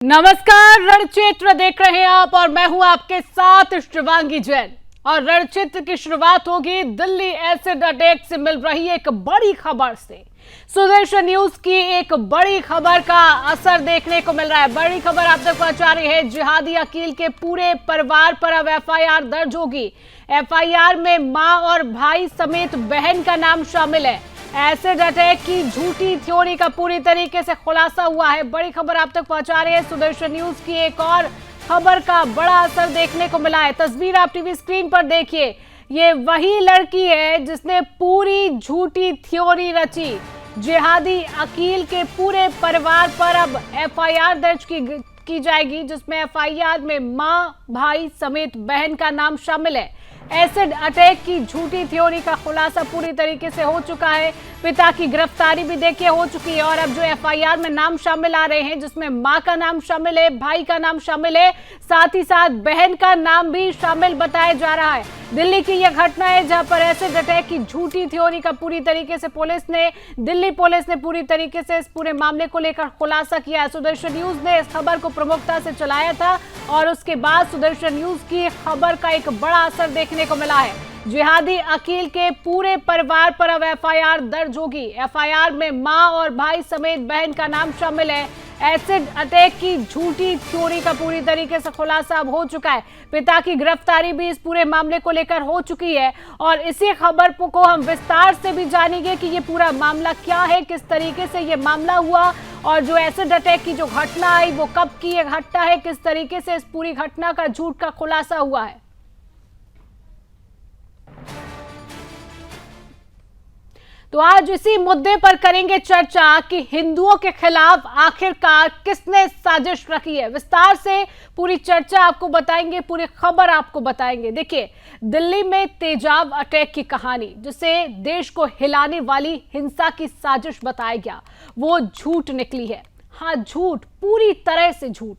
नमस्कार, रणक्षेत्र देख रहे हैं आप और मैं हूं आपके साथ शिवांगी जैन। और रणक्षेत्र की शुरुआत होगी दिल्ली एसिड अटैक से मिल रही एक बड़ी खबर से। सुदर्शन न्यूज की एक बड़ी खबर का असर देखने को मिल रहा है। बड़ी खबर आप तक पहुंचा रही है, जिहादी अकील के पूरे परिवार पर अब एफआईआर दर्ज होगी। एफआईआर में मां और भाई समेत बहन का नाम शामिल है। एसिड अटैक की झूठी थ्योरी का पूरी तरीके से खुलासा हुआ है। बड़ी खबर आप तक पहुंचा रहे हैं सुदर्शन न्यूज की एक और खबर का बड़ा असर देखने को मिला है। तस्वीर आप टीवी स्क्रीन पर देखिए, ये वही लड़की है जिसने पूरी झूठी थ्योरी रची। जिहादी अकील के पूरे परिवार पर अब एफआईआर दर्ज की जाएगी, जिसमें एफआईआर में मां, भाई समेत बहन का नाम शामिल है। एसिड अटैक की झूठी थ्योरी का खुलासा पूरी तरीके से हो चुका है। पिता की गिरफ्तारी भी देखिए हो चुकी है। और अब जो एफआईआर में नाम शामिल आ रहे हैं, जिसमें मां का नाम शामिल है, भाई का नाम शामिल है, साथ ही साथ बहन का नाम भी शामिल बताया जा रहा है। दिल्ली की यह घटना है जहां पर एसिड अटैक की झूठी थ्योरी का पूरी तरीके से दिल्ली पुलिस ने पूरी तरीके से इस पूरे मामले को लेकर खुलासा किया है। सुदर्शन न्यूज ने इस खबर को प्रमुखता से चलाया था और उसके बाद सुदर्शन न्यूज की खबर का एक बड़ा असर देखने को मिला है। जिहादी अकील के पूरे परिवार पर अब एफआईआर दर्ज होगी। एफआईआर में मां और भाई समेत बहन का नाम शामिल है। एसिड अटैक की झूठी थ्योरी का पूरी तरीके से खुलासा अब हो चुका है। पिता की गिरफ्तारी भी इस पूरे मामले को लेकर हो चुकी है और इसी खबर को हम विस्तार से भी जानेंगे कि ये पूरा मामला क्या है, किस तरीके से ये मामला हुआ और जो एसिड अटैक की जो घटना आई वो कब की ये घटना है, किस तरीके से इस पूरी घटना का झूठ का खुलासा हुआ है। तो आज इसी मुद्दे पर करेंगे चर्चा कि हिंदुओं के खिलाफ आखिरकार किसने साजिश रखी है। विस्तार से पूरी चर्चा आपको बताएंगे, पूरी खबर आपको बताएंगे। देखिए, दिल्ली में तेजाब अटैक की कहानी, जिसे देश को हिलाने वाली हिंसा की साजिश बताया गया, वो झूठ निकली है। हाँ, झूठ, पूरी तरह से झूठ।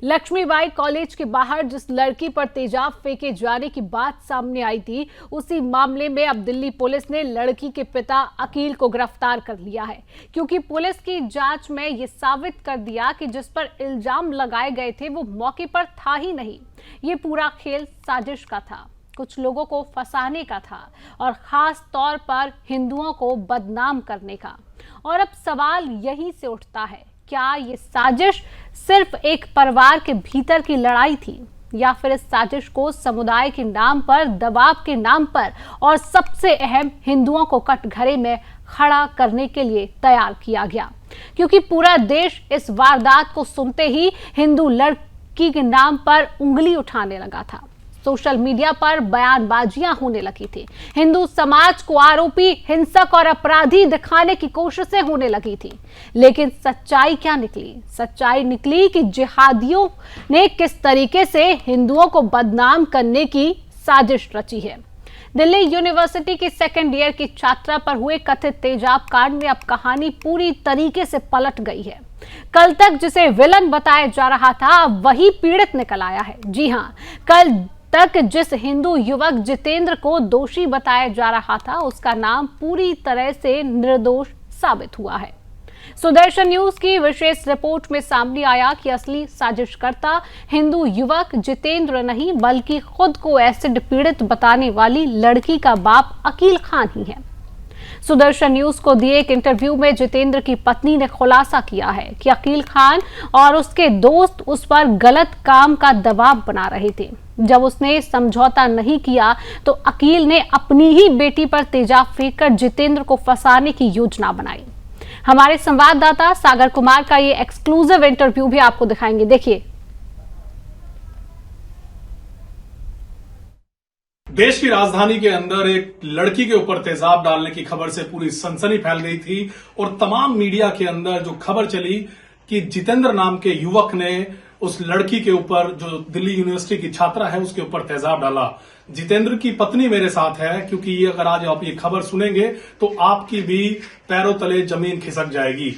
लक्ष्मीबाई कॉलेज के बाहर जिस लड़की पर तेजाब फेंके जाने की बात सामने आई थी, उसी मामले में अब दिल्ली पुलिस ने लड़की के पिता अकील को गिरफ्तार कर लिया है, क्योंकि पुलिस की जांच में यह साबित कर दिया कि जिस पर इल्जाम लगाए गए थे वो मौके पर था ही नहीं। ये पूरा खेल साजिश का था, कुछ लोगों को फंसाने का था और खास तौर पर हिंदुओं को बदनाम करने का। और अब सवाल यहीं से उठता है, क्या ये साजिश सिर्फ एक परिवार के भीतर की लड़ाई थी या फिर इस साजिश को समुदाय के नाम पर, दबाव के नाम पर और सबसे अहम हिंदुओं को कटघरे में खड़ा करने के लिए तैयार किया गया? क्योंकि पूरा देश इस वारदात को सुनते ही हिंदू लड़की के नाम पर उंगली उठाने लगा था। सोशल मीडिया पर बयानबाजियां होने लगी थी। हिंदू समाज को आरोपी, हिंसक और अपराधी दिखाने की कोशिशें होने लगी थी। लेकिन सच्चाई क्या निकली? सच्चाई निकली कि जिहादियों ने किस तरीके से हिंदुओं को बदनाम करने की साजिश रची है। दिल्ली यूनिवर्सिटी की सेकेंड ईयर की छात्रा पर हुए कथित तेजाब कांड में अब कहानी पूरी तरीके से पलट गई है। कल तक जिसे विलन बताया जा रहा था, अब वही पीड़ित निकल आया है। जी हां, कल तक जिस हिंदू युवक जितेंद्र को दोषी बताया जा रहा था, उसका नाम पूरी तरह से निर्दोष साबित हुआ है। सुदर्शन न्यूज की विशेष रिपोर्ट में सामने आया कि असली साजिशकर्ता हिंदू युवक जितेंद्र नहीं, बल्कि खुद को एसिड पीड़ित बताने वाली लड़की का बाप अकील खान ही है। सुदर्शन न्यूज को दिए एक इंटरव्यू में जितेंद्र की पत्नी ने खुलासा किया है कि अकील खान और उसके दोस्त उस पर गलत काम का दबाव बना रहे थे। जब उसने समझौता नहीं किया तो अकील ने अपनी ही बेटी पर तेजाब फेंककर जितेंद्र को फंसाने की योजना बनाई। हमारे संवाददाता सागर कुमार का ये एक्सक्लूसिव इंटरव्यू भी आपको दिखाएंगे, देखिए। देश की राजधानी के अंदर एक लड़की के ऊपर तेजाब डालने की खबर से पूरी सनसनी फैल गई थी और तमाम मीडिया के अंदर जो खबर चली कि जितेंद्र नाम के युवक ने उस लड़की के ऊपर, जो दिल्ली यूनिवर्सिटी की छात्रा है, उसके ऊपर तेजाब डाला। जितेंद्र की पत्नी मेरे साथ है, क्योंकि ये अगर आज आप ये खबर सुनेंगे तो आपकी भी पैरों तले जमीन खिसक जाएगी।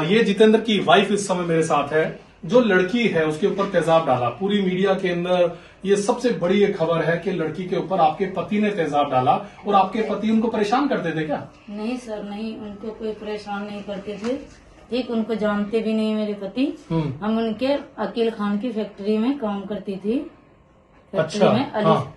ये जितेंद्र की वाइफ इस समय मेरे साथ है। जो लड़की है उसके ऊपर तेजाब डाला, पूरी मीडिया के अंदर ये सबसे बड़ी एक खबर है कि लड़की के ऊपर आपके पति ने तेजाब डाला। और आपके पति उनको परेशान करते थे क्या? नहीं सर, नहीं, उनको कोई परेशान नहीं करते थे। ठीक, उनको जानते भी नहीं मेरे पति। हम उनके अकील खान की फैक्ट्री में काम करती थी। अच्छा, हाँ।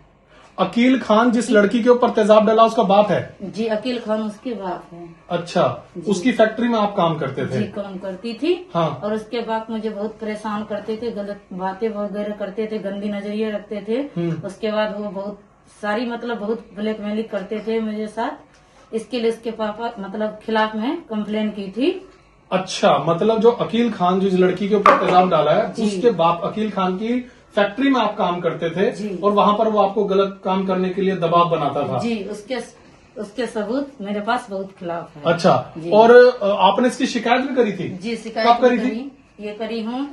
अकील खान जिस लड़की के ऊपर तेजाब डाला उसका बाप है? जी, अकील खान उसके बाप है। अच्छा, उसकी फैक्ट्री में आप काम करते थे? जी, काम करती थी। हाँ। और उसके बाप मुझे बहुत परेशान करते थे, गलत बातें वगैरह करते थे, गंदी नजरिए रखते थे। उसके बाद वो बहुत सारी मतलब बहुत ब्लैकमेलिंग करते थे मेरे साथ। इसके लिए उसके पापा मतलब खिलाफ में कंप्लेन की थी। अच्छा, मतलब जो अकील खान जिस लड़की के ऊपर तेजाब डाला है उसके बाप अकील खान की फैक्ट्री में आप काम करते थे और वहां पर वो आपको गलत काम करने के लिए दबाव बनाता था? जी, उसके सबूत मेरे पास बहुत खिलाफ है। अच्छा, और आपने इसकी शिकायत भी करी थी? जी, शिकायत कब करी थी? ये करी हूँ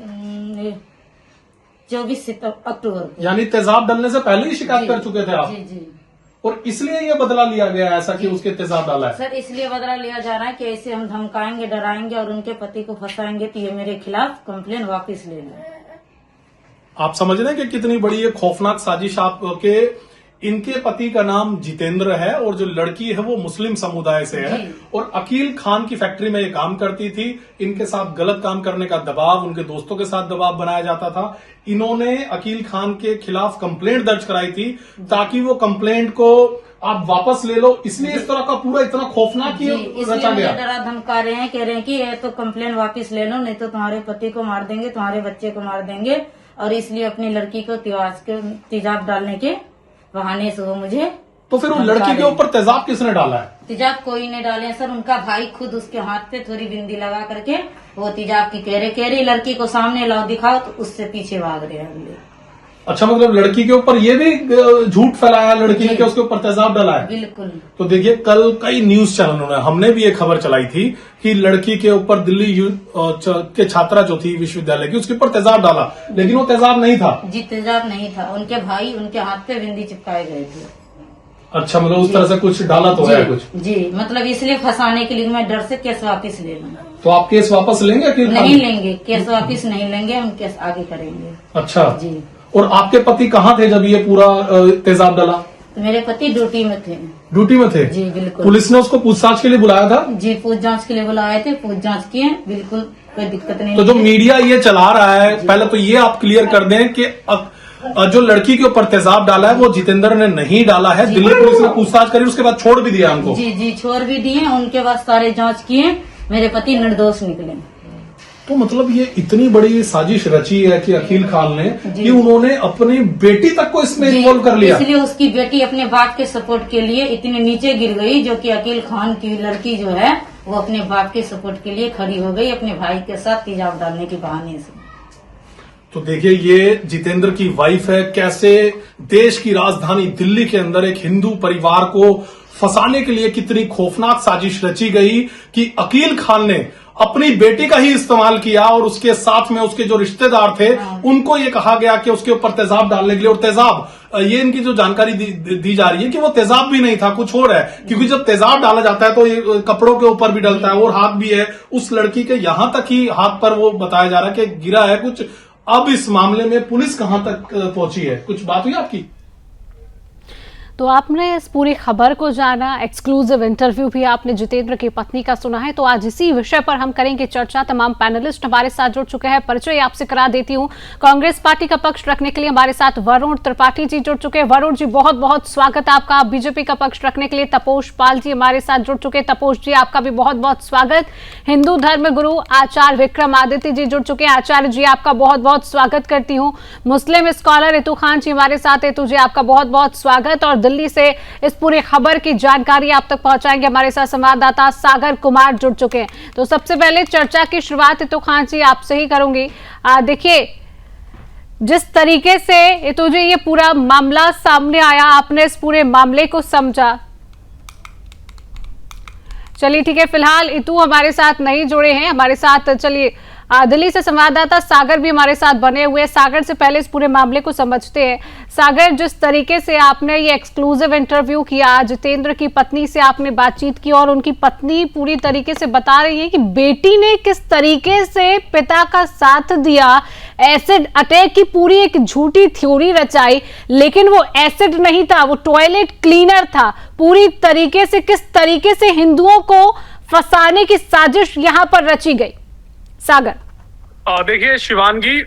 24 अक्टूबर को। यानी तेजाब डालने से पहले ही शिकायत कर चुके थे आप? जी जी। और इसलिए ये बदला लिया गया ऐसा कि उसके तेजाब डाला है? सर, इसलिए बदला लिया जा रहा है कि ऐसे हम धमकाएंगे, डराएंगे और उनके पति को फंसाएंगे तो ये मेरे खिलाफ कंप्लेन वापस ले लें। आप समझ रहे हैं कि कितनी बड़ी ये खौफनाक साजिश आपके। इनके पति का नाम जितेंद्र है और जो लड़की है वो मुस्लिम समुदाय से है और अकील खान की फैक्ट्री में ये काम करती थी। इनके साथ गलत काम करने का दबाव, उनके दोस्तों के साथ दबाव बनाया जाता था। इन्होंने अकील खान के खिलाफ कंप्लेंट दर्ज कराई थी ताकि वो कंप्लेंट को आप वापस ले लो, इसलिए इस तरह का पूरा इतना खौफनाक ही रचा गया। डरा धमका रहे हैं, कह रहे हैं कि ये तो कंप्लेन वापस ले लो, नहीं तो तुम्हारे पति को मार देंगे, तुम्हारे बच्चे को मार देंगे। और इसलिए अपनी लड़की को तेजाब डालने के बहाने से वो मुझे। तो फिर वो लड़की के ऊपर तेजाब किसने डाला है? तेजाब कोई नहीं डाले सर, उनका भाई खुद उसके हाथ पे थोड़ी बिंदी लगा करके वो तेजाब की कह रही लड़की को सामने लाओ दिखाओ, तो उससे पीछे भाग रहे हैं अगले। अच्छा, मतलब लड़की के ऊपर ये भी झूठ फैलाया लड़की ने कि उसके ऊपर तेजाब डाला है? बिल्कुल। तो देखिए, कल कई न्यूज चैनलों ने, हमने भी ये खबर चलाई थी कि लड़की के ऊपर दिल्ली के छात्रा जो थी विश्वविद्यालय की, उसके ऊपर तेजाब डाला, लेकिन वो तेजाब नहीं था। जी, तेजाब नहीं था, उनके भाई उनके हाथ पे बिंदी चिपकाए गए थे। अच्छा, मतलब उस तरह से कुछ डाला तो है कुछ? जी, मतलब इसलिए फंसाने के लिए मैं डर से केस वापस ले लूंगा। तो आप केस वापस लेंगे कि नहीं लेंगे? केस वापस नहीं लेंगे, हम केस आगे करेंगे। अच्छा जी। और आपके पति कहाँ थे जब ये पूरा तेजाब डाला? तो मेरे पति ड्यूटी में थे। ड्यूटी में थे? जी बिल्कुल। पुलिस ने उसको पूछताछ के लिए बुलाया था? जी, पूछ जांच के लिए बुलाए थे, पूछ जांच किए, बिल्कुल कोई दिक्कत नहीं। तो जो मीडिया ये चला रहा है, पहले तो ये आप क्लियर कर दें कि जो लड़की के ऊपर तेजाब डाला है वो जितेंद्र ने नहीं डाला है। दिल्ली पुलिस ने पूछताछ करी, उसके बाद छोड़ भी दिया हमको। जी जी, छोड़ भी दिए, उनके बाद सारे जांच किए, मेरे पति निर्दोष निकले। तो मतलब ये इतनी बड़ी साजिश रची है कि अकील खान ने कि उन्होंने अपनी बेटी तक को इसमें इन्वॉल्व कर लिया। इसलिए उसकी बेटी अपने बाप के सपोर्ट के लिए इतने नीचे गिर गई, जो कि अकील खान की लड़की जो है वो अपने बाप के सपोर्ट के लिए खड़ी हो गई, अपने भाई के साथ तेजाब डालने के बहाने से। तो देखिए, ये जितेंद्र की वाइफ है, कैसे देश की राजधानी दिल्ली के अंदर एक हिंदू परिवार को फंसाने के लिए कितनी खौफनाक साजिश रची गई कि अकील खान ने अपनी बेटी का ही इस्तेमाल किया और उसके साथ में उसके जो रिश्तेदार थे उनको ये कहा गया कि उसके ऊपर तेजाब डालने के लिए। और तेजाब, ये इनकी जो जानकारी दी जा रही है कि वो तेजाब भी नहीं था, कुछ और है, क्योंकि जब तेजाब डाला जाता है तो ये कपड़ों के ऊपर भी डलता है और हाथ भी है। उस लड़की के यहां तक ही हाथ पर वो बताया जा रहा है कि गिरा है कुछ। अब इस मामले में पुलिस कहां तक पहुंची है, कुछ बात हुई आपकी? तो आपने इस पूरी खबर को जाना, एक्सक्लूसिव इंटरव्यू भी आपने जितेंद्र की पत्नी का सुना है। तो आज इसी विषय पर हम करेंगे चर्चा। तमाम पैनलिस्ट हमारे साथ जुड़ चुके हैं। परिचय आपसे करा देती हूं। कांग्रेस पार्टी का पक्ष रखने के लिए हमारे साथ वरुण त्रिपाठी जी जुड़ चुके हैं। वरुण जी, बहुत बहुत स्वागत आपका। बीजेपी का पक्ष रखने के लिए तपोष पाल जी हमारे साथ जुड़ चुके हैं। तपोष जी, आपका भी बहुत बहुत स्वागत। हिंदू धर्म गुरु आचार्य विक्रमादित्य जी जुड़ चुके हैं। आचार्य जी, आपका बहुत बहुत स्वागत करती हूँ। मुस्लिम स्कॉलर रितु खान जी हमारे साथ। रितु जी, आपका बहुत बहुत स्वागत। और दिल्ली से इस पूरी खबर की जानकारी आप तक पहुंचाएंगे हमारे साथ संवाददाता सागर कुमार जुड़ चुके हैं। तो सबसे पहले चर्चा की शुरुआत रितु खान जी आपसे ही करूंगी। देखिए, जिस तरीके से रितु जी ये पूरा मामला सामने आया, आपने इस पूरे मामले को समझा। चलिए ठीक है, फिलहाल रितु हमारे साथ नहीं जुड़े हैं। हमारे साथ चलिए दिल्ली से संवाददाता सागर भी हमारे साथ बने हुए हैं। सागर से पहले इस पूरे मामले को समझते हैं। सागर, जिस तरीके से आपने ये एक्सक्लूसिव इंटरव्यू किया, जितेंद्र की पत्नी से आपने बातचीत की और उनकी पत्नी पूरी तरीके से बता रही है कि बेटी ने किस तरीके से पिता का साथ दिया, एसिड अटैक की पूरी एक झूठी थ्योरी रचाई, लेकिन वो एसिड नहीं था, वो टॉयलेट क्लीनर था। पूरी तरीके से किस तरीके से हिंदुओं को फंसाने की साजिश यहां पर रची गई। सागर। देखिए शिवांगी,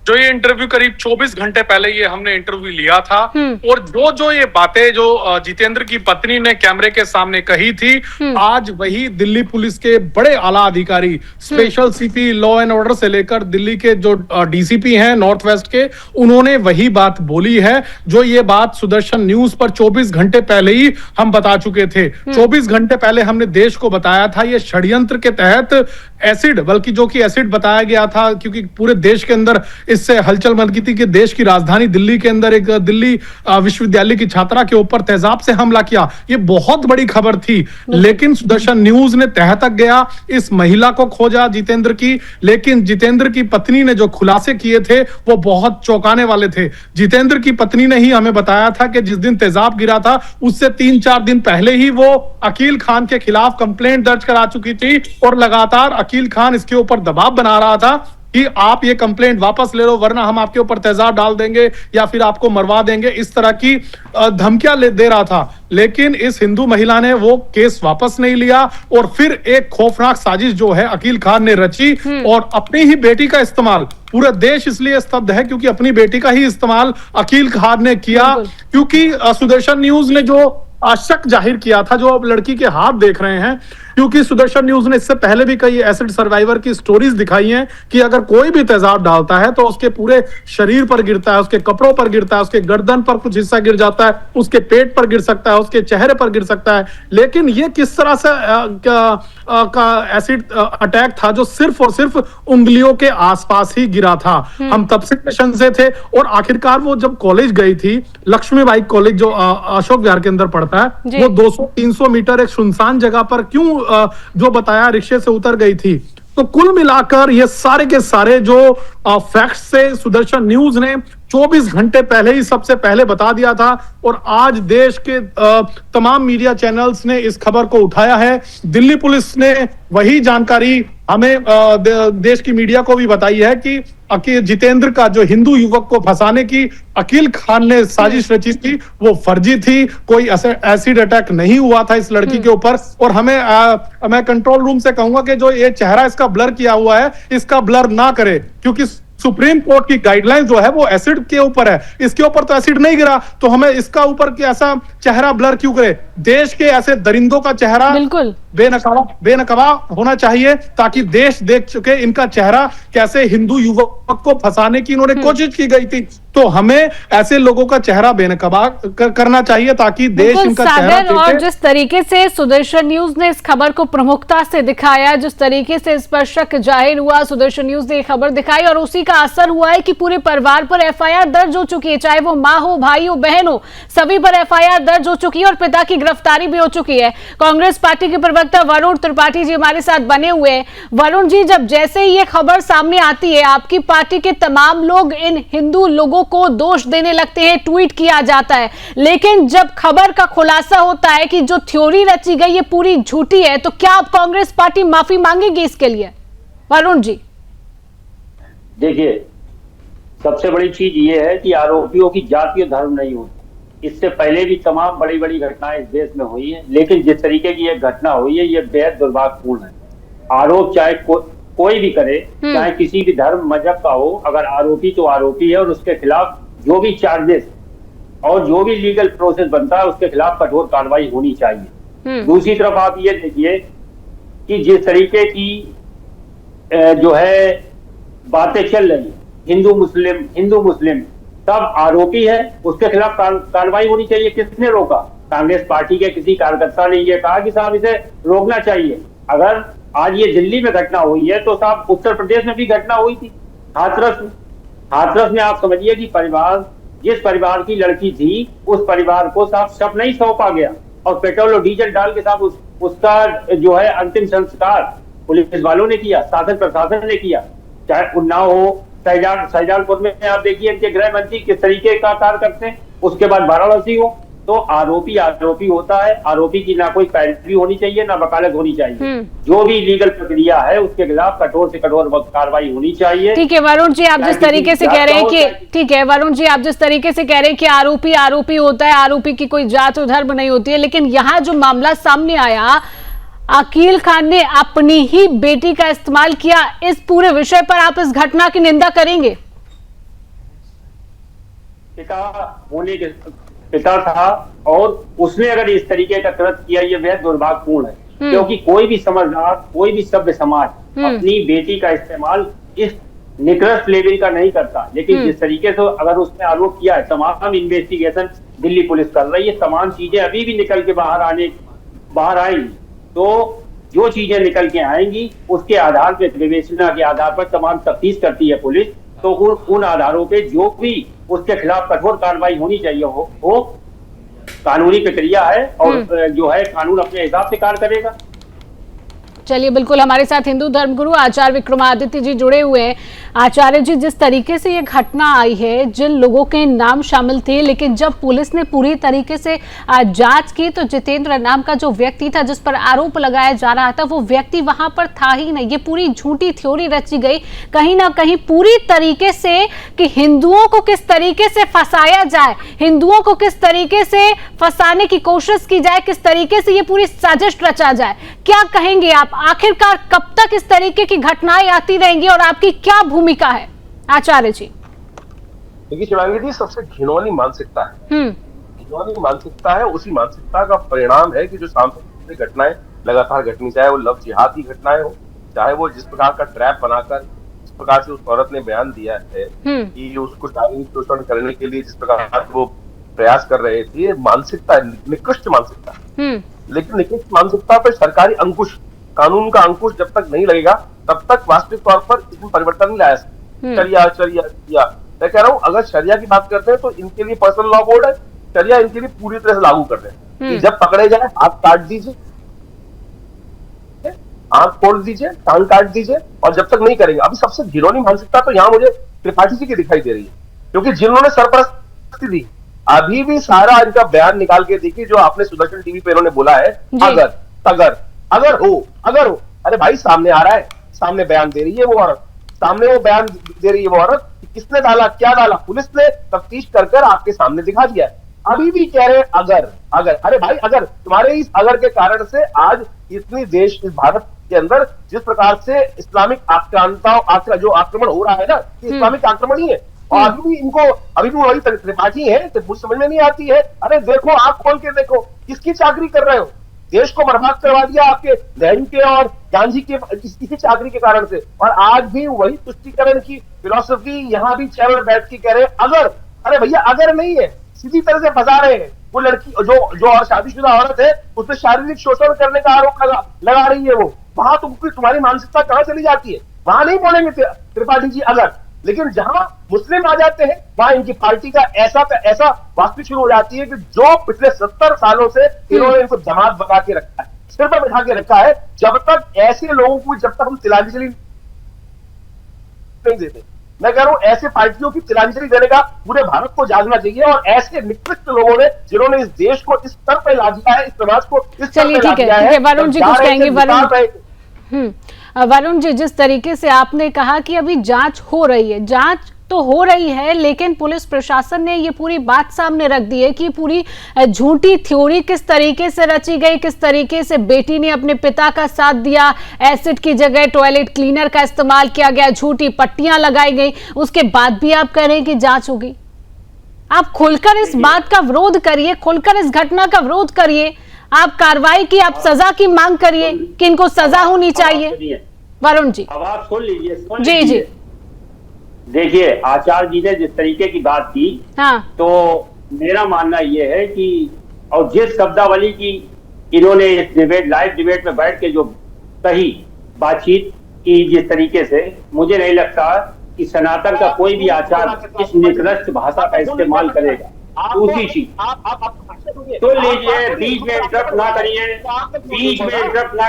जो ये इंटरव्यू करीब 24 घंटे पहले ये हमने इंटरव्यू लिया था, और जो ये बातें जो जितेंद्र की पत्नी ने कैमरे के सामने कही थी, आज वही दिल्ली पुलिस के बड़े आला अधिकारी, special CP law and order से लेकर दिल्ली के जो डीसीपी हैं नॉर्थ वेस्ट के, उन्होंने वही बात बोली है जो ये बात सुदर्शन न्यूज पर 24 घंटे पहले ही हम बता चुके थे। 24 घंटे पहले हमने देश को बताया था ये षड्यंत्र के तहत एसिड, बल्कि जो कि एसिड बताया गया था, क्योंकि पूरे देश के अंदर इससे हलचल मच गई थी कि देश की राजधानी दिल्ली के अंदर एक दिल्ली विश्वविद्यालय की छात्रा के ऊपर तेजाब से हमला किया। ये बहुत बड़ी खबर थी, लेकिन सुदर्शन न्यूज ने तह तक गया, इस महिला को खोजा जितेंद्र की, लेकिन जितेंद्र की पत्नी ने जो खुलासे किए थे वो बहुत चौंकाने वाले थे। जितेंद्र की पत्नी ने ही हमें बताया था कि जिस दिन तेजाब गिरा था उससे 3-4 दिन पहले ही वो अकील खान के खिलाफ कंप्लेंट दर्ज करा चुकी थी, और लगातार अकील खान इसके ऊपर दबाव बना रहा था कि आप ये कंप्लेंट वापस ले लो वरना हम आपके ऊपर तेजाब डाल देंगे या फिर आपको मरवा देंगे, इस तरह की धमकियां दे रहा था। लेकिन इस हिंदू महिला ने वो केस वापस नहीं लिया, और फिर एक खौफनाक साजिश जो है अकील खान ने रची, और अपनी ही बेटी का इस्तेमाल, पूरा देश इसलिए स्तब्ध है क्योंकि अपनी बेटी का ही इस्तेमाल अकील खान ने किया, क्योंकि सुदर्शन न्यूज ने जो शक जाहिर किया था, जो अब लड़की के हाथ देख रहे हैं, क्योंकि सुदर्शन न्यूज ने इससे पहले भी कई एसिड सर्वाइवर की स्टोरीज दिखाई हैं कि अगर कोई भी तेजाब डालता है तो उसके पूरे शरीर पर गिरता है, उसके कपड़ों पर गिरता है, उसके गर्दन पर कुछ हिस्सा गिर जाता है, उसके पेट पर गिर सकता है, उसके चेहरे पर गिर सकता है। लेकिन ये किस तरह से का एसिड अटैक था जो सिर्फ और सिर्फ उंगलियों के आसपास ही गिरा था। हम तब से मिशन से थे, और आखिरकार वो जब कॉलेज गई थी, लक्ष्मीबाई कॉलेज जो अशोक विहार के अंदर पड़ता है, वो 200-300 मीटर एक सुनसान जगह पर क्यों जो बताया रिक्शे से उतर गई थी। तो कुल मिलाकर ये सारे के सारे जो फैक्ट्स से सुदर्शन न्यूज ने 24 घंटे पहले ही सबसे पहले बता दिया था, और आज देश के तमाम मीडिया चैनल्स ने इस खबर को उठाया है। दिल्ली पुलिस ने वही जानकारी हमें देश की मीडिया को भी बताई है कि जितेंद्र का जो हिंदू युवक को फंसाने की अकील खान ने साजिश रची थी वो फर्जी थी, कोई एसिड अटैक नहीं हुआ था इस लड़की के ऊपर। और मैं कंट्रोल रूम से कहूंगा कि जो ये चेहरा इसका ब्लर किया हुआ है, इसका ब्लर ना करे, क्योंकि सुप्रीम कोर्ट की गाइडलाइन जो है वो एसिड के ऊपर है, इसके ऊपर तो एसिड नहीं गिरा, तो हमें इसका ऊपर के ऐसा चेहरा ब्लर क्यों करे। देश के ऐसे दरिंदों का चेहरा बिल्कुल बेनकाबा होना चाहिए, ताकि देश देख चुके इनका चेहरा कैसे हिंदू युवक को फंसाने की इन्होंने कोशिश की गई थी। तो हमें ऐसे लोगों का चेहरा बेनकाबा करना चाहिए ताकि देश इनका चेहरा देखे। और जिस तरीके से सुदर्शन न्यूज ने इस खबर को प्रमुखता से दिखाया, जिस तरीके से इस पर शक जाहिर हुआ, सुदर्शन न्यूज ने ये खबर दिखाई और उसी का असर हुआ है कि पूरे परिवार पर एफआईआर दर्ज हो चुकी है, चाहे वो माँ हो, भाई हो, बहन हो, सभी पर एफआईआर दर्ज हो चुकी है और पिता की गिरफ्तारी भी हो चुकी है। कांग्रेस पार्टी के प्रवक्ता वरुण त्रिपाठी जी हमारे साथ बने हुए हैं। वरुण जी, जब जैसे ही ये खबर सामने आती है, आपकी पार्टी के तमाम लोग इन हिंदू लोगों को दोष देने लगते हैं, ट्वीट किया जाता है, लेकिन जब खबर का खुलासा होता है कि जो थ्योरी रची गई ये पूरी झूठी है, तो क्या अब कांग्रेस पार्टी माफी मांगेगी इसके लिए? वरुण जी देखिए, सबसे बड़ी चीज ये है कि आरोपियों की जाति और धर्म नहीं होती। इससे पहले भी तमाम बड़ी बड़ी घटनाएं इस देश में हुई है, लेकिन जिस तरीके की यह घटना हुई है ये बेहद दुर्भाग्यपूर्ण है। आरोप चाहे कोई भी करे, चाहे किसी भी धर्म मजहब का हो, अगर आरोपी तो आरोपी है और उसके खिलाफ जो भी चार्जेस और जो भी लीगल प्रोसेस बनता है उसके खिलाफ कठोर कार्रवाई होनी चाहिए। दूसरी तरफ आप ये देखिए कि जिस तरीके की जो है बातें चल रही, हिंदू मुस्लिम सब आरोपी है, उसके खिलाफ कार्रवाई होनी चाहिए। किसने रोका? कांग्रेस पार्टी के किसी कार्यकर्ता ने ये कहा कि साहब इसे रोकना चाहिए। अगर आज ये दिल्ली में घटना हुई है तो साहब उत्तर प्रदेश में भी घटना हुई थी, हाथरस में। आप समझिए कि जिस परिवार की लड़की थी उस परिवार को साहब शव नहीं सौंपा गया और पेट्रोल और डीजल डाल के साहब उसका जो है अंतिम संस्कार पुलिस वालों ने किया, शासन प्रशासन ने किया। चाहे उन्नाव हो, शाहजहांपुर में आप देखिए इनके गृह मंत्री किस तरीके का कार्य करते हैं, उसके बाद वाराणसी हो। तो आरोपी होता है, आरोपी की ना कोई पैरवी होनी चाहिए ना वकालत होनी चाहिए। जो भी लीगल प्रक्रिया है उसके खिलाफ कठोर से कठोर कार्रवाई होनी चाहिए। ठीक है वरुण जी, आप जिस तरीके से कह रहे हैं कि ठीक है वरुण जी, आप जिस तरीके से कह रहे हैं कि आरोपी होता है, आरोपी की कोई जात और धर्म नहीं होती है, लेकिन यहाँ जो मामला सामने आया, अकील खान ने अपनी ही बेटी का इस्तेमाल किया, इस पूरे विषय पर आप इस घटना की निंदा करेंगे? पिता था और उसने अगर इस तरीके का कृत्य किया, ये बेहद दुर्भाग्यपूर्ण है। क्योंकि कोई भी समझदार, कोई भी सभ्य समाज अपनी बेटी का इस्तेमाल इस निकृष्ट लेवल का नहीं करता। लेकिन जिस तरीके से अगर उसने आरोप किया है, तमाम इन्वेस्टिगेशन दिल्ली पुलिस कर रही है, तमाम चीजें अभी भी निकल के बाहर आएंगी। तो जो चीजें निकल के आएंगी उसके आधार पर, विवेचना के आधार पर तमाम तफ्तीश करती है पुलिस। तो उन आधारों पे जो भी उसके खिलाफ कठोर कार्रवाई होनी चाहिए वो कानूनी प्रक्रिया है और जो है कानून अपने हिसाब से कार्य करेगा। चलिए, बिल्कुल हमारे साथ हिंदू धर्मगुरु आचार्य विक्रमादित्य जी जुड़े हुए हैं। आचार्य जी, जिस तरीके से ये घटना आई है, जिन लोगों के नाम शामिल थे, लेकिन जब पुलिस ने पूरी तरीके से जांच की तो जितेंद्र नाम का जो व्यक्ति था जिस पर आरोप लगाया जा रहा था, वो व्यक्ति वहां पर था ही नहीं। ये पूरी झूठी थ्योरी रची गई कहीं ना कहीं पूरी तरीके से कि हिंदुओं को किस तरीके से फंसाया जाए, हिंदुओं को किस तरीके से फंसाने की कोशिश की जाए, किस तरीके से ये पूरी साजिश रचा जाए। क्या कहेंगे आप, आखिरकार कब तक इस तरीके की घटनाएं आती रहेंगी और आपकी क्या भूमिका है आचार्य जी? देखिए शिवांगी जी, सबसे घिनौनी मानसिकता है, घिनौनी मानसिकता है। उसी मानसिकता का परिणाम है कि जो सांप्रदायिक घटनाएं लगातार घटनी, चाहे वो लव जिहाद की घटनाएं हो, चाहे वो जिस प्रकार का ट्रैप बनाकर जिस प्रकार से उस औरत ने बयान दिया है कि उसको शारीरिक शोषण करने के लिए जिस प्रकार वो प्रयास कर रहे थे, ये मानसिकता निकृष्ट मानसिकता। लेकिन निकृष्ट मानसिकता पर सरकारी अंकुश, कानून का अंकुश जब तक नहीं लगेगा तब तक वास्तविक तौर पर इसमें परिवर्तन नहीं लाया सकता। शरिया मैं कह रहा हूँ, अगर शरिया की बात करते हैं तो इनके लिए पर्सनल लॉ बोर्ड है, शरिया इनके लिए पूरी तरह से लागू कर रहे हैं कि जब पकड़े जाए हाथ काट दीजिए, आंख फोड़ दीजिए, टांग काट दीजिए, और जब तक नहीं करेंगे। अभी सबसे घिनौनी मानसिकता तो यहाँ मुझे त्रिपाठी जी की दिखाई दे रही है, क्योंकि जिन्होंने सरपरस्ती दी, अभी भी सारा इनका बयान निकाल के देखिए जो आपने सुदर्शन टीवी पे इन्होंने बोला है, अगर हो, अरे भाई सामने आ रहा है, सामने बयान दे रही है वो औरत, सामने वो बयान दे रही है वो औरत, किसने डाला, क्या डाला, पुलिस ने तफ्तीश कर आपके सामने दिखा दिया है। अभी भी कह रहे अगर, अरे भाई अगर, तुम्हारे इस अगर के कारण से आज इतनी देश, इस भारत के अंदर जिस प्रकार से इस्लामिक आक्रांताओं जो आक्रमण हो रहा है ना, इस्लामिक आक्रमण ही है। और अभी भी वही त्रिपाठी है, तो मुझे समझ में नहीं आती है। अरे देखो, आंख खोल के देखो, किसकी चाकरी कर रहे हो? देश को बर्बाद करवा दिया आपके नेहरू के और गांधी के इसी चाकरी के कारण से। और आज भी वही तुष्टीकरण की फिलॉसफी यहाँ भी चैनल बैठ के कह रहे हैं अगर। अरे भैया अगर नहीं है, सीधी तरह से फंसा रहे हैं। वो लड़की जो और शादीशुदा औरत है, उससे शारीरिक शोषण करने का आरोप लगा रही है वो। वहां तुम्हारी मानसिकता कहां चली जाती है? वहां नहीं बोलेंगे त्रिपाठी जी अगर, लेकिन जहां मुस्लिम आ जाते हैं वहां इनकी पार्टी का ऐसा वास्तविक शुरू हो जाती है कि जो पिछले 70 सालों से इन्होंने इनको जमात बना के रखा है, सिर पर बिठा के रखा है। जब तक ऐसे लोगों को, जब तक हम तिलांजलि नहीं देते, मैं कह रहा हूं ऐसे पार्टियों की तिलांजलि देने का पूरे भारत को जागना चाहिए। और ऐसे निकृष्ट लोगों ने जिन्होंने इस देश को इस स्तर पर ला दिया है, इस समाज को इस स्तर पर ला दिया है। वरुण जी कुछ कहेंगे? वरुण जी, जिस तरीके से आपने कहा कि अभी जांच हो रही है, जांच तो हो रही है, लेकिन पुलिस प्रशासन ने ये पूरी बात सामने रख दी है कि पूरी झूठी थ्योरी किस तरीके से रची गई, किस तरीके से बेटी ने अपने पिता का साथ दिया, एसिड की जगह टॉयलेट क्लीनर का इस्तेमाल किया गया, झूठी पट्टियां लगाई गई, उसके बाद भी आप कह रहे हैं कि जांच होगी। आप खुलकर इस बात का विरोध करिए, खुलकर इस घटना का विरोध करिए, आप कार्रवाई की, आप सजा की मांग करिए कि इनको सजा होनी चाहिए। वरुण जी आवाज सुन लीजिए। जी देखिए, आचार्य जी ने जिस तरीके की बात की, हाँ, तो मेरा मानना यह है कि और जिस शब्दावली की इन्होंने इस लाइव डिबेट में बैठ के जो कही, बातचीत की जिस तरीके से, मुझे नहीं लगता कि सनातन का कोई भी आचार्य इस निकृष्ट भाषा का इस्तेमाल करेगा। दूसरी चीज सुन लीजिए, बीच में इंटरप्ट ना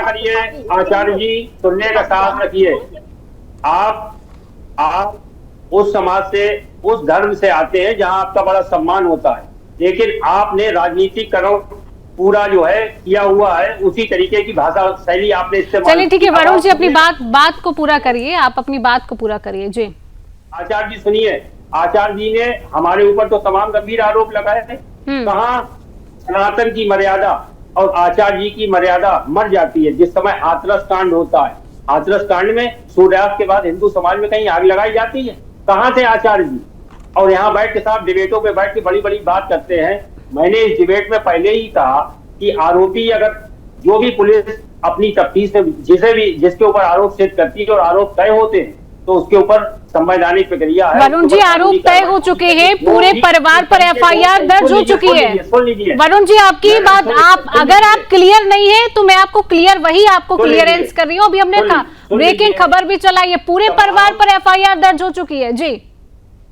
करिए, आचार्य जी सुनने का साहस रखिए। आप उस समाज से, उस धर्म से आते हैं जहां आपका बड़ा सम्मान होता है, लेकिन आपने राजनीतिकरण पूरा जो है किया हुआ है, उसी तरीके की भाषा शैली आपने इस्तेमाल। चलिए ठीक है वरुण जी, अपनी बात को पूरा करिए, आप अपनी बात को पूरा करिए। जी आचार्य जी सुनिए, आचार्य जी ने हमारे ऊपर तो तमाम गंभीर आरोप लगाए हैं। कहाँ सनातन की मर्यादा, और आचार्य जी की मर्यादा मर जाती है। जिस समय हाथरस कांड होता है, हाथरस कांड में सूर्यास्त के बाद हिंदू समाज में कहीं आग लगाई जाती है? कहाँ थे आचार्य जी? और यहाँ बैठ के साहब डिबेटों पे बैठ के बड़ी बड़ी बात करते हैं। मैंने इस डिबेट में पहले ही कहा कि आरोपी अगर जो भी पुलिस अपनी तफ्तीश में जिसके ऊपर आरोप सेट करती है और आरोप तय होते हैं तो उसके ऊपर संवैधानिक प्रक्रिया है। वरुण जी, आरोप तय हो चुके हैं, पूरे परिवार पर एफआईआर दर्ज हो चुकी है। वरुण जी, आपकी बात अगर आप क्लियर नहीं है तो मैं आपको क्लियरेंस कर रही हूँ। अभी हमने ब्रेकिंग खबर भी चलाई है, पूरे परिवार पर एफआईआर दर्ज हो चुकी है। जी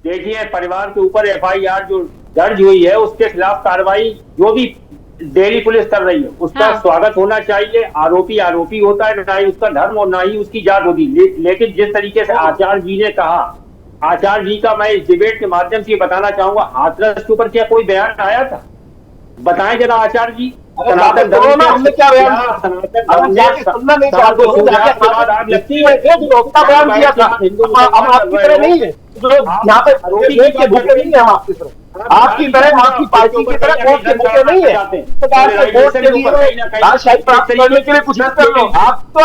देखिए, परिवार के ऊपर एफआईआर जो दर्ज हुई है उसके खिलाफ कार्रवाई जो भी दिल्ली पुलिस कर रही है उसका स्वागत होना चाहिए। आरोपी आरोपी होता है, ना ही उसका धर्म और ना ही उसकी जात होती। लेकिन जिस तरीके से आचार्य जी ने कहा, आचार्य जी का मैं इस डिबेट के माध्यम से बताना चाहूंगा, हाथरस के ऊपर क्या कोई बयान आया था? बताएं जरा आचार्य जी। सनातन धर्म में हमने क्या बयान किया? सुनना नहीं चाहते हो, बयान किया था। हम आपकी तरह नहीं है जो यहाँ पे के भूखे नहीं है। हम आपकी तरह, आपकी तरह, आपकी पार्टी की तरह वोट के भूखे नहीं है। वोट के लिए राजशाही प्राप्त करने के लिए कुछ नहीं कर लो। आप तो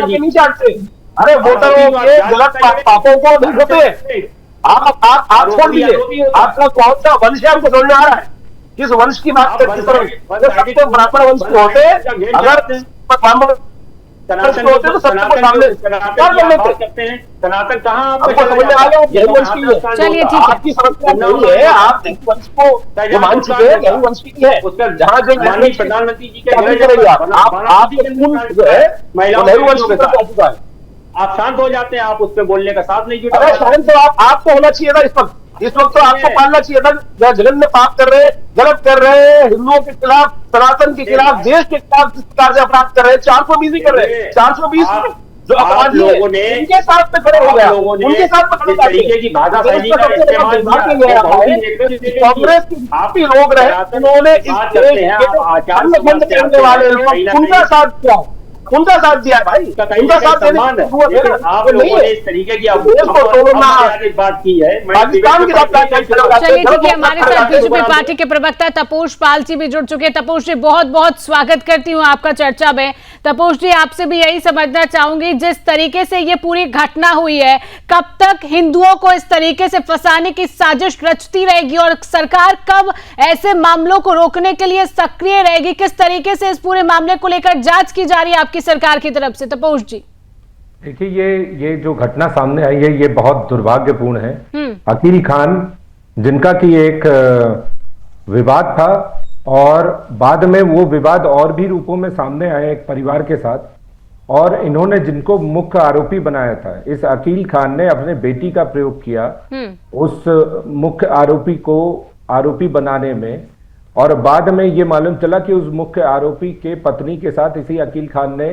नहीं जानते। अरे वोटरों के गलत पापों को नहीं होते। आप छोड़ दीजिए, आपका कौन सा वंश है हमको समझ में आ रहा है? किस वंश की बात करते हैं? ब्राह्मण वंश के होते, अगर ब्राह्मण होते तो सबको सामने करते हैं। सनातन कहाँ आपको समझ में आ गया? यही वंश की है। चलिए ठीक है, आपकी समस्या नहीं है, आप वंश को मान चुके हैं, यही वंश की है। जहाँ जो माननीय प्रधानमंत्री जी के नेहरू वंश में आ चुका है। आप शांत हो जाते हैं, आप उस पर बोलने का साथ नहीं जुटा। अरे शांत तो आपको होना चाहिए था इस वक्त तो आपको पालना चाहिए था। जघन्य पाप कर रहे हैं, गलत कर रहे हैं, हिंदुओं के खिलाफ, सनातन के खिलाफ, देश के खिलाफ जिस प्रकार से अपराध कर रहे हैं, 420 ही कर रहे हैं। 420 जो अपराधी लोगों ने उनके साथ में खड़े हो गया, उनके साथ में खड़े तरीके की भाषा शैली का इस्तेमाल कांग्रेस के काफी लोग रहे, उन्होंने करने वाले लोग उनका साथ किया, उनका साथ दिया है भाई, उनका साथ देने आप लोगों ने इस तरीके की बात की है। पाकिस्तान की चलिए ठीक है, हमारे साथ बीजेपी पार्टी के प्रवक्ता तपोष पाल जी भी जुड़ चुके हैं। तपोष जी, बहुत बहुत स्वागत करती हूँ आपका चर्चा में। तपोष जी, आपसे भी यही समझना चाहूंगी, जिस तरीके से ये पूरी घटना हुई है, कब तक हिंदुओं को इस तरीके से फंसाने की साजिश रचती रहेगी और सरकार कब ऐसे मामलों को रोकने के लिए सक्रिय रहेगी? किस तरीके से इस पूरे मामले को लेकर जांच की जा रही है आपकी सरकार की तरफ से? तपोष जी देखिए, ये जो घटना सामने आई है ये बहुत दुर्भाग्यपूर्ण है। अकील खान, जिनका कि एक विवाद था और बाद में वो विवाद और भी रूपों में सामने आए एक परिवार के साथ, और इन्होंने जिनको मुख्य आरोपी बनाया था, इस अकील खान ने अपने बेटी का प्रयोग किया उस मुख्य आरोपी को आरोपी बनाने में। और बाद में ये मालूम चला कि उस मुख्य आरोपी के पत्नी के साथ इसी अकील खान ने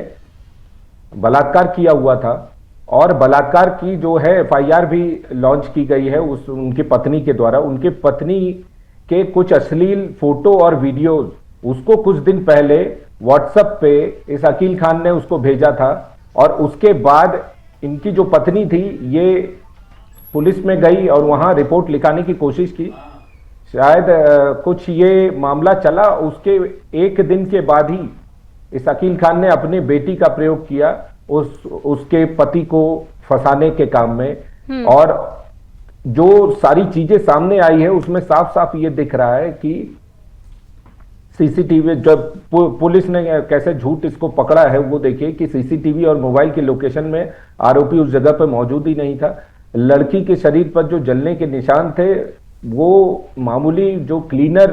बलात्कार किया हुआ था, और बलात्कार की जो है एफआईआर भी लॉन्च की गई है उनकी पत्नी के द्वारा। उनके पत्नी के कुछ अश्लील फोटो और वीडियोस उसको कुछ दिन पहले व्हाट्सएप पे इस अकील खान ने उसको भेजा था, और उसके बाद इनकी जो पत्नी थी ये पुलिस में गई और वहां रिपोर्ट लिखाने की कोशिश की। शायद कुछ ये मामला चला, उसके एक दिन के बाद ही इस अकील खान ने अपने बेटी का प्रयोग किया उसके पति को फंसाने के काम में। और जो सारी चीजें सामने आई है उसमें साफ साफ ये दिख रहा है कि सीसीटीवी, जब पुलिस ने कैसे झूठ इसको पकड़ा है वो देखिए कि सीसीटीवी और मोबाइल के लोकेशन में आरोपी उस जगह पर मौजूद ही नहीं था। लड़की के शरीर पर जो जलने के निशान थे वो मामूली जो क्लीनर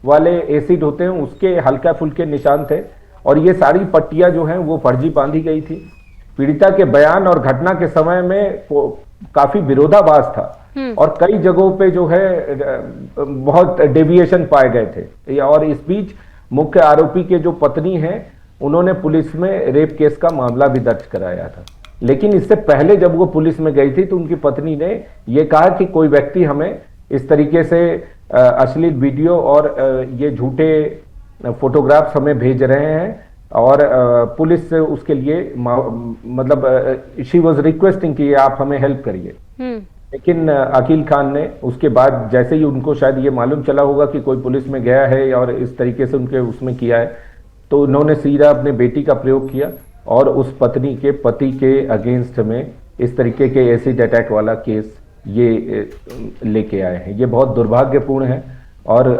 वाले एसिड होते हैं उसके हल्का फुल्के निशान थे, और ये सारी पट्टियां जो हैं वो फर्जी बांधी गई थी। पीड़िता के बयान और घटना के समय में काफी विरोधाभास था और कई जगहों पे जो है बहुत डेविएशन पाए गए थे। और इस बीच मुख्य आरोपी के जो पत्नी हैं उन्होंने पुलिस में रेप केस का मामला भी दर्ज कराया था। लेकिन इससे पहले जब वो पुलिस में गई थी तो उनकी पत्नी ने ये कहा कि कोई व्यक्ति हमें इस तरीके से अश्लील वीडियो और ये झूठे फोटोग्राफ्स हमें भेज रहे हैं, और पुलिस से उसके लिए मतलब शी वाज रिक्वेस्टिंग कि आप हमें हेल्प करिए। लेकिन अकील खान ने उसके बाद जैसे ही उनको शायद ये मालूम चला होगा कि कोई पुलिस में गया है और इस तरीके से उनके उसमें किया है, तो उन्होंने सीधा अपने बेटी का प्रयोग किया और उस पत्नी के पति के अगेंस्ट में इस तरीके के एसिड अटैक वाला केस ये लेके आए हैं। ये बहुत दुर्भाग्यपूर्ण है और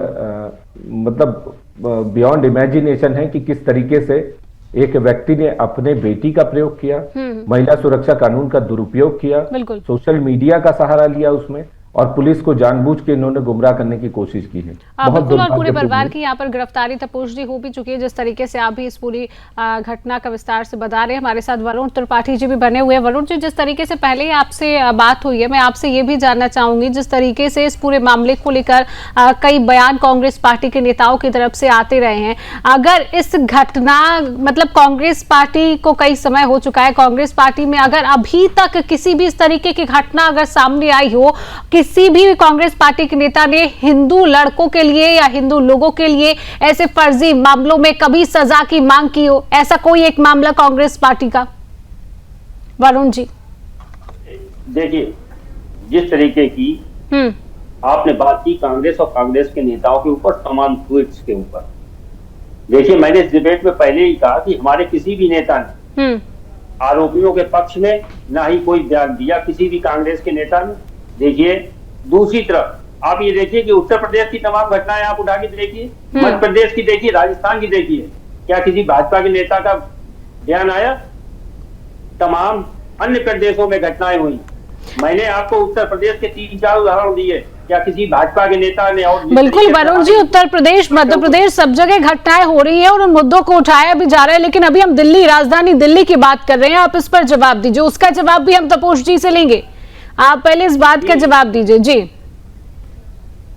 मतलब बियॉन्ड इमेजिनेशन है कि किस तरीके से एक व्यक्ति ने अपने बेटी का प्रयोग किया, महिला सुरक्षा कानून का दुरुपयोग किया, सोशल मीडिया का सहारा लिया उसमें, और पुलिस को जानबूझ के इन्होंने गुमराह करने की कोशिश की है। बिल्कुल, और पूरे परिवार की यहाँ पर गिरफ्तारी तपोष जी हो भी चुकी है। जिस तरीके से आप भी इस पूरी घटना का विस्तार से बता रहे हैं, हमारे साथ वरुण त्रिपाठी जी भी बने हुए हैं। वरुण जी, जिस तरीके से पहले ही आपसे बात हुई है, मैं आपसे ये भी जानना चाहूंगी, जिस तरीके से इस पूरे मामले को लेकर कई बयान कांग्रेस पार्टी के नेताओं की तरफ से आते रहे हैं, अगर इस घटना मतलब कांग्रेस पार्टी को कई समय हो चुका है, कांग्रेस पार्टी में अगर अभी तक किसी भी इस तरीके की घटना अगर सामने आई हो, किसी भी कांग्रेस पार्टी के नेता ने हिंदू लड़कों के लिए या हिंदू लोगों के लिए ऐसे फर्जी मामलों में कभी सजा की मांग की हो, ऐसा कोई एक मामला कांग्रेस पार्टी का? वरुण जी, देखिए, जिस तरीके की आपने बात की कांग्रेस और कांग्रेस के नेताओं के ऊपर, तमाम ट्वीट्स के ऊपर, देखिए मैंने इस डिबेट में पहले ही कहा कि हमारे किसी भी नेता ने आरोपियों के पक्ष में ना ही कोई बयान दिया, किसी भी कांग्रेस के नेता ने। देखिए, दूसरी तरफ आप ये देखिए कि उत्तर प्रदेश की तमाम घटनाएं आप उठा के देखिए, मध्य प्रदेश की देखिए, राजस्थान की देखिए, क्या किसी भाजपा के नेता का बयान आया? तमाम अन्य प्रदेशों में घटनाएं हुई। मैंने आपको उत्तर प्रदेश के 3-4 उदाहरण दिए, क्या किसी भाजपा के नेता ने? और बिल्कुल वरुण जी, उत्तर प्रदेश, मध्य प्रदेश, सब जगह घटनाएं हो रही है और उन मुद्दों को उठाया भी जा रहा है, लेकिन अभी हम दिल्ली, राजधानी दिल्ली की बात कर रहे हैं। आप इस पर जवाब दीजिए, उसका जवाब भी हम तपोष जी से लेंगे। आप पहले इस बात का जवाब दीजिए। जी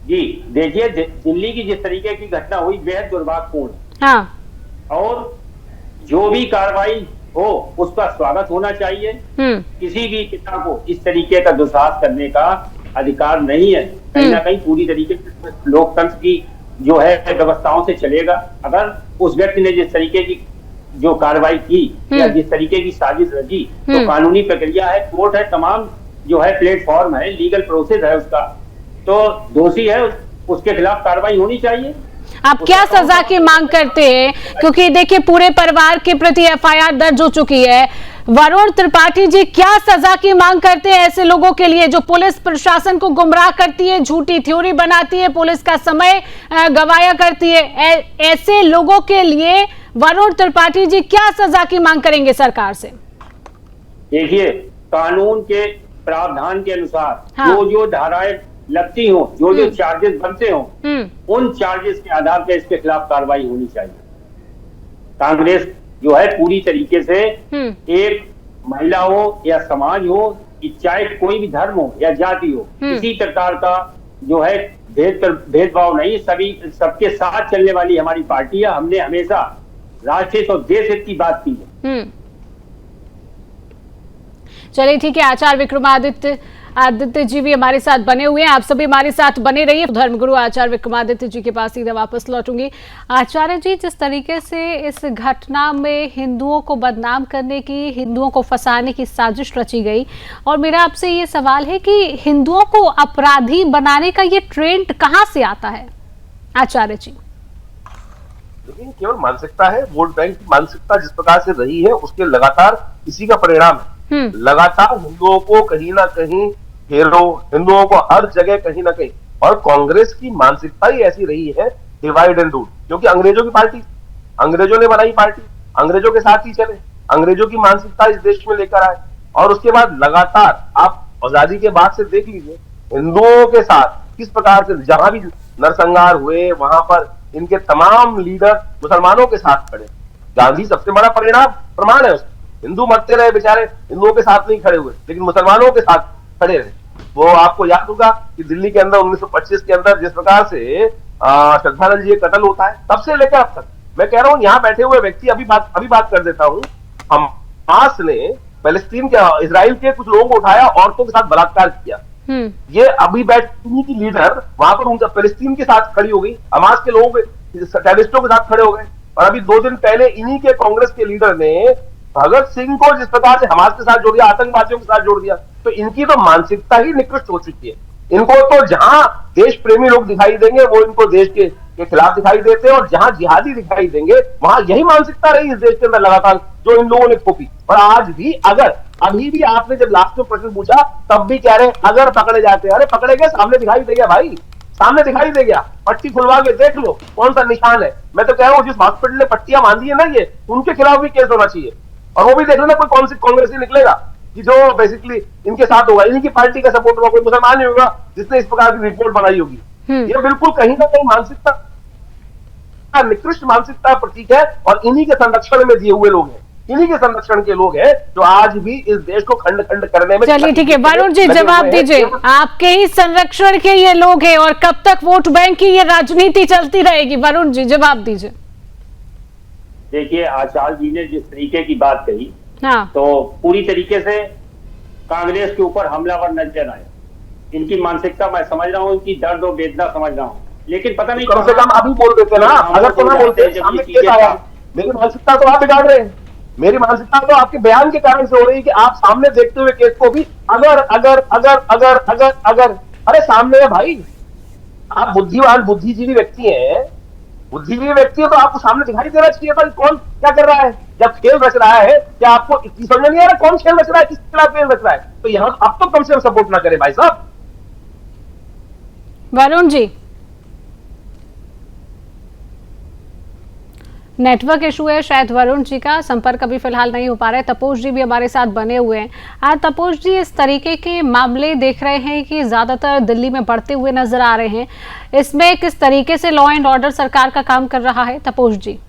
जी, देखिए, दिल्ली की जिस तरीके की घटना हुई बेहद दुर्भाग्यपूर्ण। हाँ, और जो भी कार्रवाई हो उसका स्वागत होना चाहिए। किसी भी नेता को इस तरीके का दुस्साहस करने का अधिकार नहीं है। कहीं ना कहीं पूरी तरीके से लोकतंत्र की जो है व्यवस्थाओं से चलेगा। अगर उस व्यक्ति ने जिस तरीके की जो कार्रवाई की या जिस तरीके की साजिश रची, तो कानूनी प्रक्रिया है, कोर्ट है, तमाम जो है प्लेटफॉर्म है, लीगल प्रोसेस है उसका, तो दोषी है, उसके खिलाफ कार्रवाई होनी चाहिए। आप क्या सजा की मांग करते हैं? क्योंकि देखिए पूरे परिवार के प्रति एफआईआर दर्ज हो चुकी है। वरुण त्रिपाठी जी, क्या सजा की मांग करते हैं ऐसे लोगों के लिए जो पुलिस प्रशासन को गुमराह करती है, झूठी थ्योरी बनाती है, पुलिस का समय गवाया करती है? ऐसे लोगों के लिए वरुण त्रिपाठी जी क्या सजा की मांग करेंगे सरकार से? देखिए, कानून के प्रावधान के अनुसार जो धाराएं लगती हो, जो चार्जेस बनते हो, उन चार्जेस के आधार पर इसके खिलाफ कार्रवाई होनी चाहिए। कांग्रेस जो है पूरी तरीके से एक महिला हो या समाज हो, चाहे कोई भी धर्म हो या जाति हो, किसी प्रकार का जो है भेदभाव नहीं, सबके साथ चलने वाली हमारी पार्टी है। हमने हमेशा राष्ट्र और देश हित की बात की है। चलिए ठीक है, आचार्य विक्रमादित्य जी भी हमारे साथ बने हुए हैं। आप सभी हमारे साथ बने रहिए। धर्मगुरु आचार्य विक्रमादित्य जी के पास सीधा वापस लौटूंगी। आचार्य जी, जिस तरीके से इस घटना में हिंदुओं को बदनाम करने की, हिंदुओं को फंसाने की साजिश रची गई, और मेरा आपसे ये सवाल है कि हिंदुओं को अपराधी बनाने का ये ट्रेंड कहाँ से आता है आचार्य जी? लेकिन केवल मानसिकता है, वोट बैंक की मानसिकता जिस प्रकार से रही है उसके लगातार इसी का परिणाम है। लगातार हिंदुओं को कहीं ना कहीं घेरो, हिंदुओं को हर जगह कहीं ना कहीं, और कांग्रेस की मानसिकता ही ऐसी रही है, डिवाइड एंड रूल, क्योंकि अंग्रेजों की पार्टी, अंग्रेजों ने बनाई पार्टी, अंग्रेजों के साथ ही चले, अंग्रेजों की मानसिकता इस देश में लेकर आए, और उसके बाद लगातार आप आजादी के बाद से देख लीजिए हिंदुओं के साथ किस प्रकार से जहां भी नरसंहार हुए वहां पर इनके तमाम लीडर मुसलमानों के साथ खड़े। गांधी सबसे बड़ा प्रमाण है उसका। हिंदू मरते रहे बेचारे, हिंदुओं के साथ नहीं खड़े हुए, लेकिन मुसलमानों के साथ खड़े रहे। वो आपको याद होगा कि दिल्ली के अंदर 1925 के अंदर जिस प्रकार से श्रद्धानंद जी कत्ल होता है, तब से लेकर अब तक, मैं कह रहा हूं यहाँ बैठे हुए व्यक्ति, अभी बात कर देता हूं, हमास ने फलस्तीन के, इजराइल के कुछ लोगों को उठाया, औरतों के साथ बलात्कार किया। ये अभी बैठने की लीडर वहां पर उनका फलस्तीन के साथ खड़ी हो गई, हमास के लोगों के टेररिस्टों के साथ खड़े हो गए। और अभी 2 दिन पहले इन्हीं के कांग्रेस के लीडर ने भगत सिंह को जिस प्रकार से हमास के साथ जोड़ दिया, आतंकवादियों के साथ जोड़ दिया, तो इनकी तो मानसिकता ही निकृष्ट हो चुकी है। इनको तो जहां देश प्रेमी लोग दिखाई देंगे वो इनको देश के खिलाफ दिखाई देते हैं, और जहां जिहादी दिखाई देंगे वहां यही मानसिकता रही इस देश के अंदर लगातार, जो इन लोगों ने थोपी। और आज भी अगर अभी भी आपने जब लास्ट में प्रश्न पूछा तब भी कह रहे अगर पकड़े जाते हैं, अरे पकड़े गए, सामने दिखाई दे गया भाई, सामने दिखाई दे गया, पट्टी खुलवा के देख लो कौन सा निशान है। मैं तो कह रहा हूँ जिस हॉस्पिटल ने पट्टियां बांधी है ना ये, उनके खिलाफ भी केस होना चाहिए, और वो भी देख लेना कोई कौन सी कांग्रेसी निकलेगा कि जो बेसिकली इनके साथ होगा, इनकी पार्टी का सपोर्ट होगा, कोई मुसलमान नहीं होगा जिसने इस प्रकार की रिपोर्ट बनाई होगी। ये बिल्कुल कहीं ना कहीं मानसिकता, निकृष्ट मानसिकता प्रतीक है, और इन्हीं के संरक्षण में दिए हुए लोग हैं, इन्हीं के संरक्षण के लोग हैं जो आज भी इस देश को खंड खंड करने में। चलिए ठीक है वरुण जी, जवाब दीजिए, आपके ही संरक्षण के ये लोग हैं और कब तक वोट बैंक की ये राजनीति चलती रहेगी? वरुण जी जवाब दीजिए। देखिए, आचार्य जी ने जिस तरीके की बात कही, हाँ, तो पूरी तरीके से कांग्रेस के ऊपर हमलावर नजर आए। इनकी मानसिकता मैं समझ रहा हूँ, इनकी दर्द और वेदना समझ रहा हूँ, लेकिन पता नहीं कम से कम अभी बोल देते ना, अगर तो ना बोलते सामने केस आया। मेरी मानसिकता तो आप बिगाड़ रहे हैं, मेरी मानसिकता तो आपके बयान के कारण से हो रही है कि आप सामने देखते हुए केस को भी अगर अगर अगर अगर अगर अगर अरे सामने है भाई, आप बुद्धिमान बुद्धिजीवी व्यक्ति हैं, बुद्धिजीवी व्यक्ति है तो आपको सामने दिखाई देना चाहिए था कौन क्या कर रहा है। जब खेल रच रहा है क्या आपको इतनी समझ नहीं आ रहा कौन खेल रच रहा है, किसके खिलाफ खेल रच रहा है? तो यहां अब तो कम से कम सपोर्ट ना करे भाई साहब। वरुण जी, नेटवर्क इशू है शायद, वरुण जी का संपर्क अभी फिलहाल नहीं हो पा रहा है। तपोष जी भी हमारे साथ बने हुए हैं। तपोष जी, इस तरीके के मामले देख रहे हैं कि ज्यादातर दिल्ली में बढ़ते हुए नजर आ रहे हैं, इसमें किस तरीके से लॉ एंड ऑर्डर सरकार का काम कर रहा है? तपोष जी,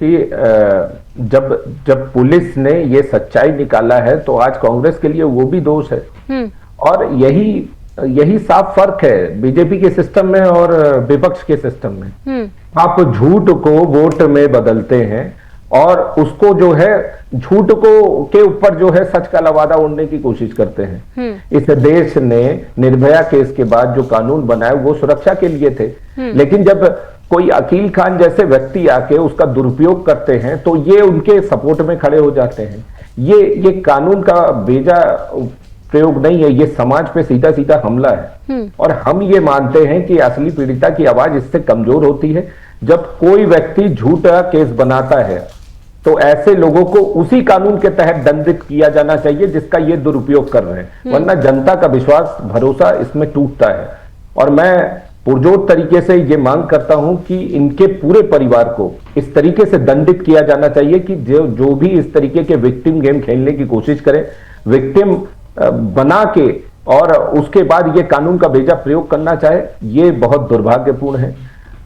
कि जब पुलिस ने ये सच्चाई निकाला है तो आज कांग्रेस के लिए वो भी दोष है, और यही साफ फर्क है बीजेपी के सिस्टम में और विपक्ष के सिस्टम में। आप झूठ को वोट में बदलते हैं और उसको जो है झूठ को के ऊपर जो है सच का लवादा उड़ने की कोशिश करते हैं। इस देश ने निर्भया केस के बाद जो कानून बनाए वो सुरक्षा के लिए थे, लेकिन जब कोई अकील खान जैसे व्यक्ति आके उसका दुरुपयोग करते हैं तो ये उनके सपोर्ट में खड़े हो जाते हैं। ये कानून का बेजा प्रयोग नहीं है, ये समाज पे सीधा सीधा हमला है। और हम ये मानते हैं कि असली पीड़िता की आवाज इससे कमजोर होती है। जब कोई व्यक्ति झूठा केस बनाता है तो ऐसे लोगों को उसी कानून के तहत दंडित किया जाना चाहिए जिसका ये दुरुपयोग कर रहे हैं, वरना जनता का विश्वास भरोसा इसमें टूटता है। और मैं पुरजोर तरीके से ये मांग करता हूं कि इनके पूरे परिवार को इस तरीके से दंडित किया जाना चाहिए कि जो भी इस तरीके के विक्टिम गेम खेलने की कोशिश करे, विक्टिम बना के और उसके बाद ये कानून का बेजा प्रयोग करना चाहे, ये बहुत दुर्भाग्यपूर्ण है।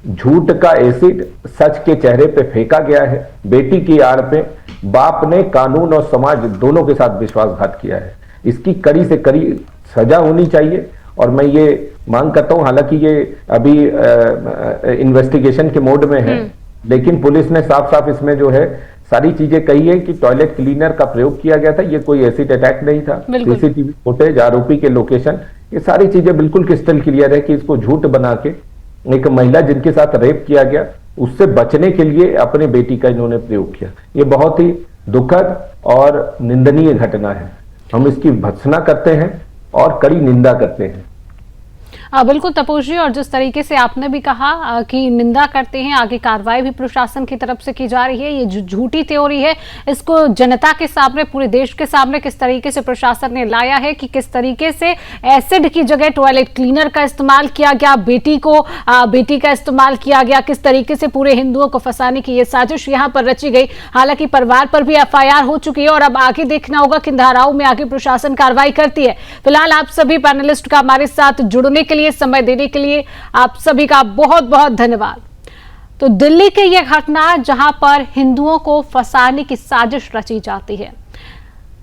झूठ का एसिड सच के चेहरे पे फेंका गया है। बेटी की आड़ पे बाप ने कानून और समाज दोनों के साथ विश्वासघात किया है। इसकी कड़ी से कड़ी सजा होनी चाहिए। और मैं ये मांग करता हूं, हालांकि ये अभी इन्वेस्टिगेशन के मोड में है, लेकिन पुलिस ने साफ साफ इसमें जो है सारी चीजें कही है कि टॉयलेट क्लीनर का प्रयोग किया गया था, ये कोई एसिड अटैक नहीं था। सीसीटीवी फुटेज, आरोपी के लोकेशन, ये सारी चीजें बिल्कुल क्रिस्टल क्लियर है कि इसको झूठ बना के एक महिला जिनके साथ रेप किया गया उससे बचने के लिए अपने बेटी का इन्होंने प्रयोग किया। ये बहुत ही दुखद और निंदनीय घटना है। हम इसकी भर्त्सना करते हैं और कड़ी निंदा करते हैं। बिल्कुल तपोष जी, और जिस तरीके से आपने भी कहा कि निंदा करते हैं, आगे कार्रवाई भी प्रशासन की तरफ से की जा रही है। ये जो झूठी थ्योरी है इसको जनता के सामने, पूरे देश के सामने किस तरीके से प्रशासन ने लाया है कि किस तरीके से एसिड की जगह टॉयलेट क्लीनर का इस्तेमाल किया गया, बेटी का इस्तेमाल किया गया, किस तरीके से पूरे हिंदुओं को फंसाने की ये साजिश यहाँ पर रची गई। हालांकि परिवार पर भी FIR हो चुकी है और अब आगे देखना होगा किन धाराओं में आगे प्रशासन कार्रवाई करती है। फिलहाल आप सभी पैनलिस्ट का हमारे साथ जुड़ने के लिए, समय देने के लिए आप सभी का बहुत बहुत धन्यवाद। तो दिल्ली की यह घटना जहां पर हिंदुओं को फंसाने की साजिश रची जाती है,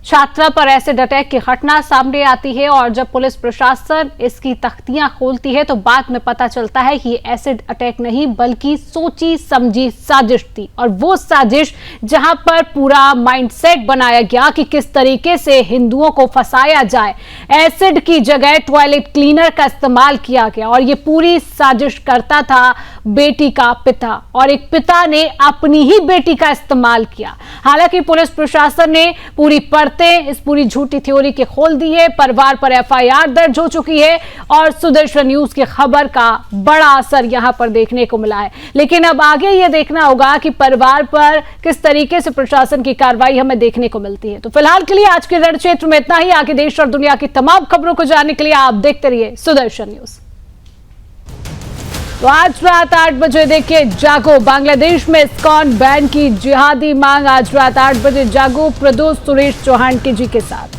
छात्रा पर एसिड अटैक की घटना सामने आती है और जब पुलिस प्रशासन इसकी तख्तियां खोलती है तो बाद में पता चलता है कि ये एसिड अटैक नहीं बल्कि सोची समझी साजिश थी। और वो साजिश जहां पर पूरा माइंडसेट बनाया गया कि किस तरीके से हिंदुओं को फंसाया जाए, एसिड की जगह टॉयलेट क्लीनर का इस्तेमाल किया गया और ये पूरी साजिश करता था बेटी का पिता, और एक पिता ने अपनी ही बेटी का इस्तेमाल किया। हालांकि पुलिस प्रशासन ने पूरी इस पूरी झूठी थ्योरी के खोल दी है। परिवार पर एफआईआर दर्ज हो चुकी है और सुदर्शन न्यूज की खबर का बड़ा असर यहां पर देखने को मिला है। लेकिन अब आगे यह देखना होगा कि परिवार पर किस तरीके से प्रशासन की कार्रवाई हमें देखने को मिलती है। तो फिलहाल के लिए आज के रण क्षेत्र में इतना ही। आगे देश और दुनिया की तमाम खबरों को जानने के लिए आप देखते रहिए सुदर्शन न्यूज। तो आज रात 8 बजे देखिए जागो, बांग्लादेश में इस्कॉन बैन की जिहादी मांग। आज रात 8 बजे जागो प्रदोष सुरेश चौहान के जी के साथ।